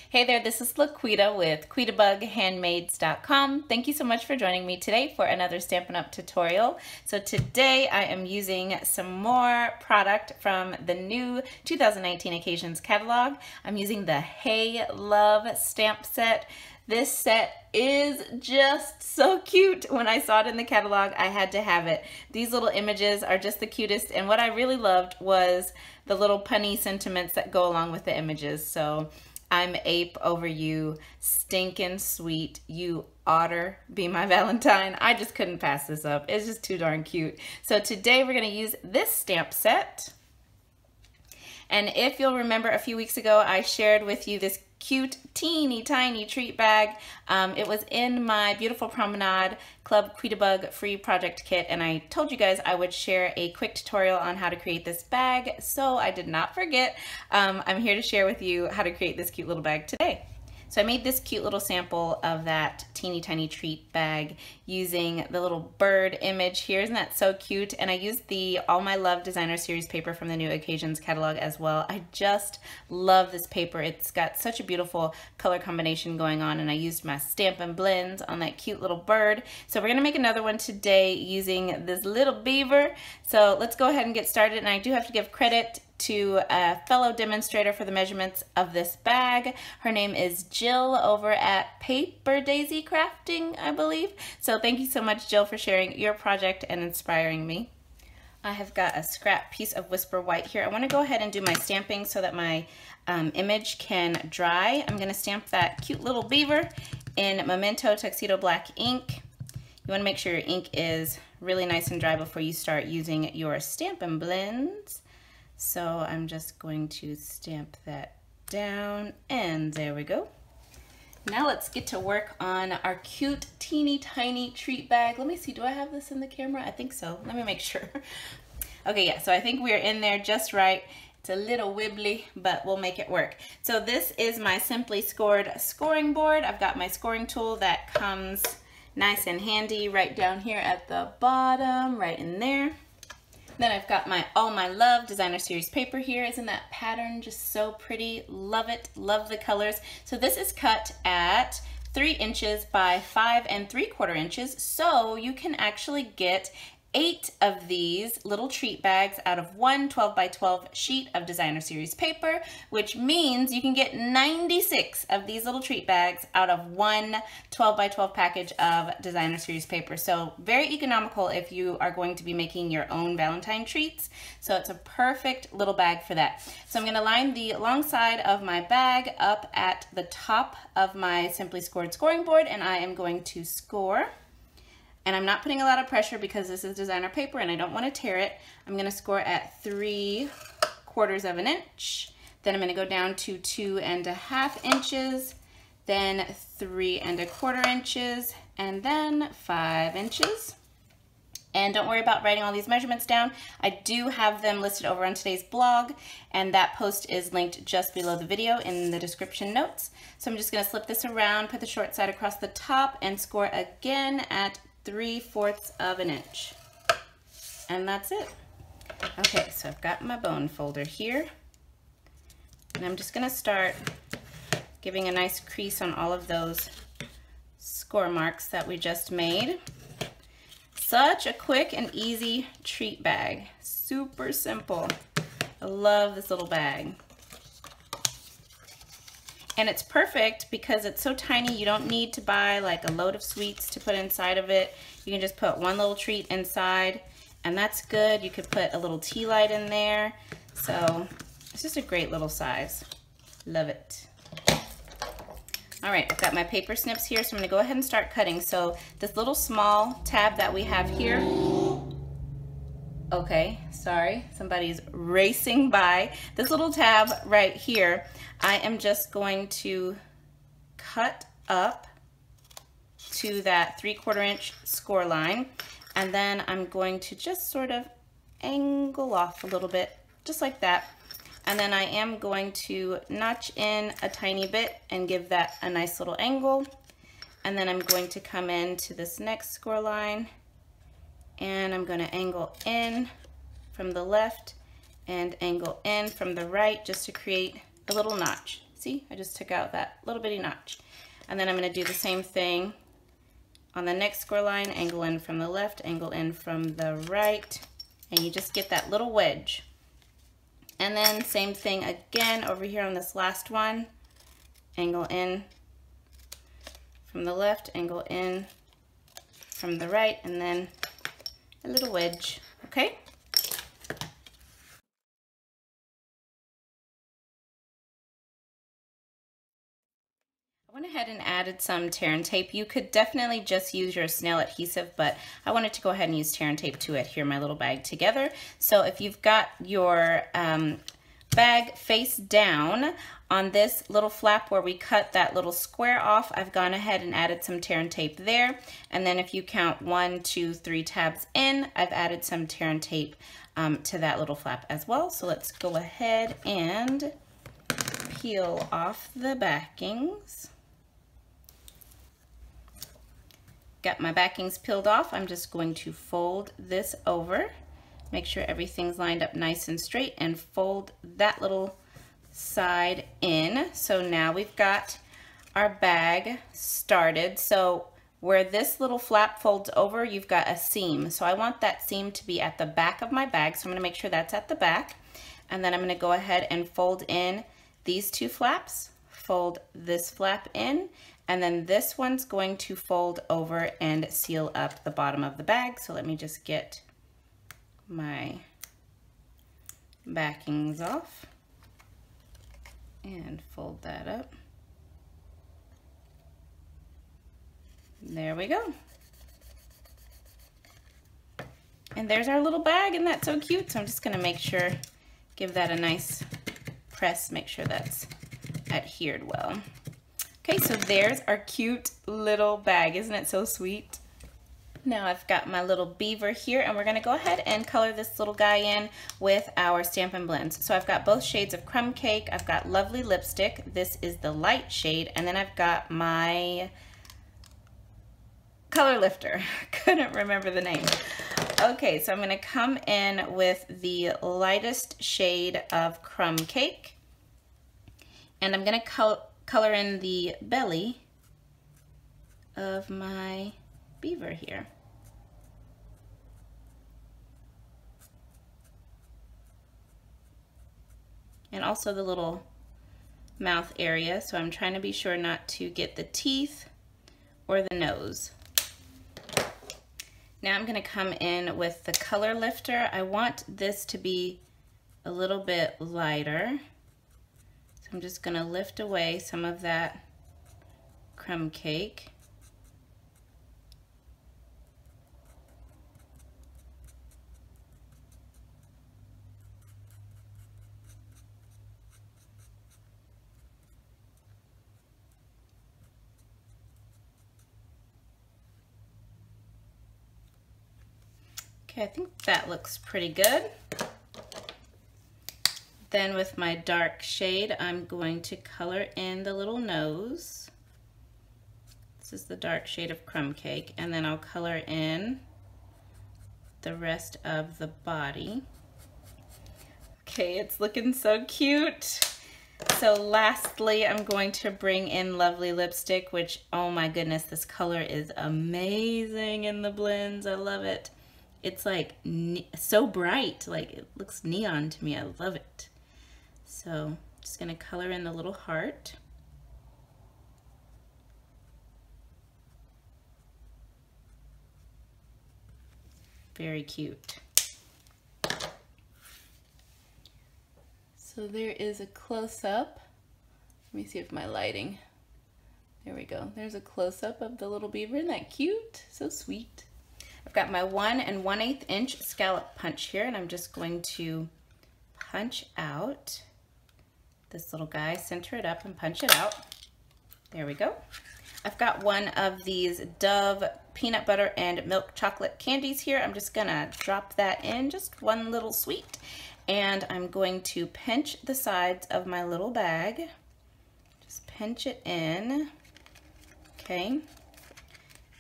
Hey there, this is LaQuita with QuitaBugHandmades.com. Thank you so much for joining me today for another Stampin' Up! Tutorial. So today I am using some more product from the new 2019 Occasions catalog. I'm using the Hey Love stamp set. This set is just so cute. When I saw it in the catalog, I had to have it. These little images are just the cutest, and what I really loved was the little punny sentiments that go along with the images. So I'm ape over you, stinking sweet, you oughter be my Valentine. I just couldn't pass this up. It's just too darn cute. So today we're gonna use this stamp set. And if you'll remember, a few weeks ago, I shared with you this cute, teeny tiny treat bag. It was in my Beautiful Promenade Club Quita free project kit, and I told you guys I would share a quick tutorial on how to create this bag, so I did not forget. I'm here to share with you how to create this cute little bag today. So I made this cute little sample of that teeny tiny treat bag using the little bird image here. Isn't that so cute? And I used the All My Love Designer Series paper from the new Occasions catalog as well. I just love this paper. It's got such a beautiful color combination going on, and I used my Stampin' blends on that cute little bird. So we're gonna make another one today using this little beaver. So let's go ahead and get started, and I do have to give credit to a fellow demonstrator for the measurements of this bag. Her name is Jill over at Paper Daisy Crafting, I believe. So thank you so much, Jill, for sharing your project and inspiring me. I have got a scrap piece of Whisper White here. I want to go ahead and do my stamping so that my image can dry. I'm going to stamp that cute little beaver in Memento Tuxedo Black ink. You want to make sure your ink is really nice and dry before you start using your Stampin' blends. So I'm just going to stamp that down, and there we go. Now let's get to work on our cute, teeny tiny treat bag. Let me see, do I have this in the camera? I think so. Let me make sure. Okay, yeah, so I think we're in there just right. It's a little wibbly, but we'll make it work. So this is my Simply Scored scoring board. I've got my scoring tool that comes nice and handy right down here at the bottom, right in there. Then I've got my All My Love Designer Series paper here. Isn't that pattern just so pretty? Love it, love the colors. So this is cut at 3 inches by 5 3/4 inches. So you can actually get 8 of these little treat bags out of one 12 by 12 sheet of Designer Series paper, which means you can get 96 of these little treat bags out of one 12 by 12 package of Designer Series paper. So very economical if you are going to be making your own Valentine treats. So it's a perfect little bag for that. So I'm going to line the long side of my bag up at the top of my Simply Scored scoring board, and I am going to score. And I'm not putting a lot of pressure because this is designer paper and I don't want to tear it. I'm going to score at 3/4 of an inch. Then I'm going to go down to 2 1/2 inches, then 3 1/4 inches, and then 5 inches. And don't worry about writing all these measurements down. I do have them listed over on today's blog, and that post is linked just below the video in the description notes. So I'm just going to slip this around, put the short side across the top, and score again at 3/4 of an inch. And that's it. Okay, so I've got my bone folder here. And I'm just gonna start giving a nice crease on all of those score marks that we just made. Such a quick and easy treat bag. Super simple. I love this little bag. And it's perfect because it's so tiny, you don't need to buy like a load of sweets to put inside of it. You can just put one little treat inside, and that's good. You could put a little tea light in there. So it's just a great little size. Love it. All right, I've got my paper snips here, so I'm gonna go ahead and start cutting. So this little small tab that we have here, okay, sorry, somebody's racing by. This little tab right here, I am just going to cut up to that 3/4 inch score line, and then I'm going to just sort of angle off a little bit, just like that. And then I am going to notch in a tiny bit and give that a nice little angle. And then I'm going to come into this next score line, and I'm going to angle in from the left and angle in from the right just to create a little notch. See, I just took out that little bitty notch. And then I'm going to do the same thing on the next score line, angle in from the left, angle in from the right, and you just get that little wedge. And then same thing again over here on this last one, angle in from the left, angle in from the right, and then a little wedge, okay? I went ahead and added some tear and tape. You could definitely just use your snail adhesive, but I wanted to go ahead and use tear and tape to adhere my little bag together. So if you've got your bag face down on this little flap where we cut that little square off, I've gone ahead and added some tear and tape there. And then if you count 1, 2, 3 tabs in, I've added some tear and tape to that little flap as well. So let's go ahead and peel off the backings. Got my backings peeled off. I'm just going to fold this over, make sure everything's lined up nice and straight, and fold that little side in. So now we've got our bag started. So where this little flap folds over, you've got a seam. So I want that seam to be at the back of my bag. So I'm going to make sure that's at the back. And then I'm going to go ahead and fold in these 2 flaps, fold this flap in, and then this one's going to fold over and seal up the bottom of the bag. So let me just get my backings off and fold that up. There we go. And there's our little bag, and that's so cute. So I'm just gonna make sure, give that a nice press, make sure that's adhered well. Okay, so there's our cute little bag. Isn't it so sweet? Now I've got my little beaver here, and we're gonna go ahead and color this little guy in with our Stampin' blends. So I've got both shades of Crumb Cake, I've got Lovely Lipstick, this is the light shade, and then I've got my color lifter. Couldn't remember the name. Okay, so I'm gonna come in with the lightest shade of Crumb Cake, and I'm gonna color in the belly of my beaver here. And also the little mouth area, so I'm trying to be sure not to get the teeth or the nose. Now I'm going to come in with the color lifter. I want this to be a little bit lighter. So I'm just going to lift away some of that Crumb Cake. Okay, I think that looks pretty good. Then with my dark shade, I'm going to color in the little nose. This is the dark shade of Crumb Cake, and then I'll color in the rest of the body. Okay, it's looking so cute. So lastly, I'm going to bring in Lovely Lipstick, which, oh my goodness, this color is amazing in the blends. I love it. It's like so bright, like it looks neon to me. I love it. So just gonna color in the little heart. Very cute. So there is a close-up. Let me see if my lighting, there we go. There's a close-up of the little beaver. Isn't that cute? So sweet. I've got my 1 1/8 inch scallop punch here, and I'm just going to punch out this little guy, center it up and punch it out. There we go. I've got one of these Dove peanut butter and milk chocolate candies here. I'm just gonna drop that in, just one little sweet. And I'm going to pinch the sides of my little bag. Just pinch it in, okay?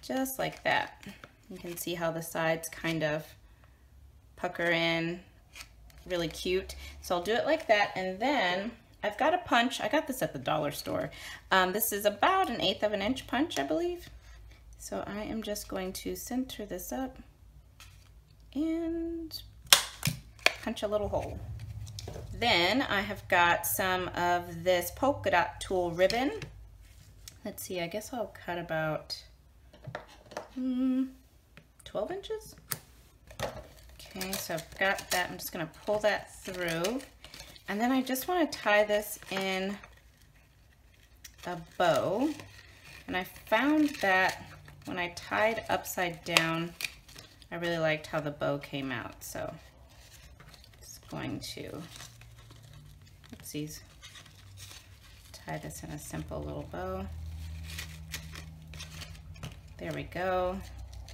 Just like that. You can see how the sides kind of pucker in, really cute. So I'll do it like that, and then I've got a punch. I got this at the dollar store. This is about 1/8 of an inch punch, I believe. So I am just going to center this up and punch a little hole. Then I have got some of this polka dot tool ribbon. Let's see, I guess I'll cut about 12 inches. Okay, so I've got that. I'm just gonna pull that through. And then I just wanna tie this in a bow. And I found that when I tied upside down, I really liked how the bow came out. So I'm just going to, oopsies, tie this in a simple little bow. There we go.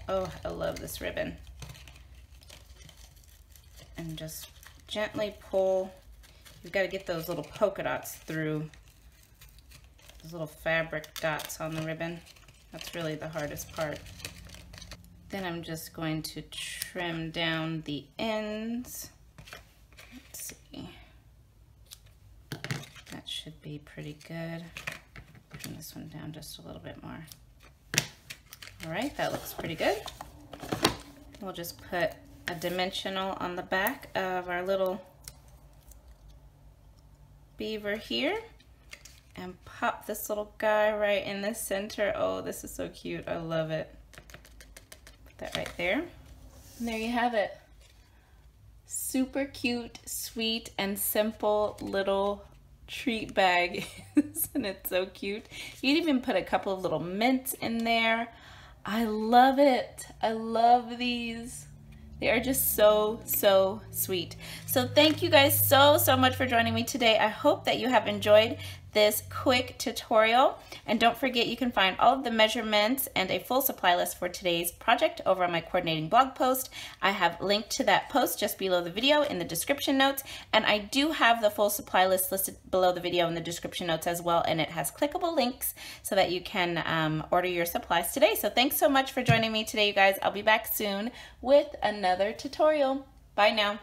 Oh, I love this ribbon. And just gently pull. You've got to get those little polka dots through, those little fabric dots on the ribbon. That's really the hardest part. Then I'm just going to trim down the ends. Let's see. That should be pretty good. Trim this one down just a little bit more. All right, that looks pretty good. We'll just put a dimensional on the back of our little beaver here and pop this little guy right in the center. Oh, this is so cute. I love it. Put that right there. And there you have it. Super cute, sweet, and simple little treat bag. Isn't it so cute? You can even put a couple of little mints in there. I love it. I love these. They are just so, so sweet. So thank you guys so much for joining me today. I hope that you have enjoyed this quick tutorial. And don't forget, you can find all of the measurements and a full supply list for today's project over on my coordinating blog post. I have linked to that post just below the video in the description notes. And I do have the full supply list listed below the video in the description notes as well. And it has clickable links so that you can order your supplies today. So thanks so much for joining me today, you guys. I'll be back soon with another tutorial. Bye now.